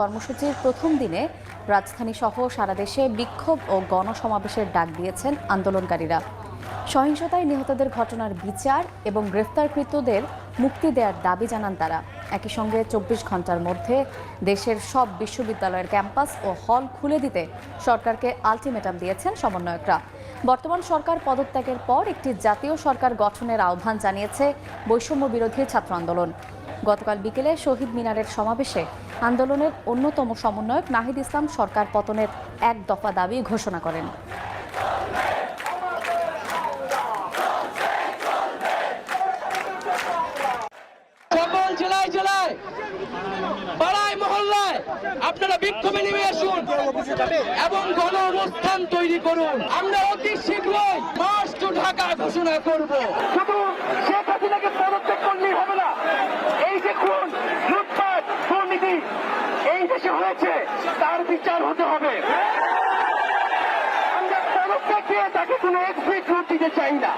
কর্মসূচির প্রথম দিনে রাজধানী সহ সারা দেশে বিক্ষোভ ও গণসমাবেশের ডাক দিয়েছেন আন্দোলনকারীরা। সহিংসতায় নিহতদের ঘটনার বিচার এবং গ্রেফতারকৃতদের মুক্তি দেওয়ার দাবি জানান তারা। একই সঙ্গে ২৪ ঘন্টার মধ্যে দেশের সব বিশ্ববিদ্যালয়ের ক্যাম্পাস ও হল খুলে দিতে সরকারকে আলটিমেটাম দিয়েছেন সমন্বয়করা। বর্তমান সরকার পদত্যাগের পর একটি জাতীয় সরকার গঠনের আহ্বান জানিয়েছে বৈষম্য বিরোধী ছাত্র আন্দোলন। গতকাল বিকেলে শহীদ মিনারের সমাবেশে আন্দোলনের অন্যতম সমন্বয়ক নাহিদ ইসলাম সরকার পতনের এক দফা দাবি ঘোষণা করেন। সকল জেলায় জেলায় পাড়ায় মহল্লায় আপনারা বিক্ষোভে নেমে আসুন এবং গণ অবস্থান তৈরি করুন। আমরা অতি শীঘ্রই মার্চ টু ঢাকা ঘোষণা করব। শুধু শেখ হাসিনাকে পদত্যাগ করলেই হবে না, এই যে খুন, লুটপাট, দুর্নীতি এই দেশে হয়েছে তার বিচার হতে হবে। আমরা পদত্যাগ দিয়ে তাকে কোনো এক্সিট দিতে চাই না।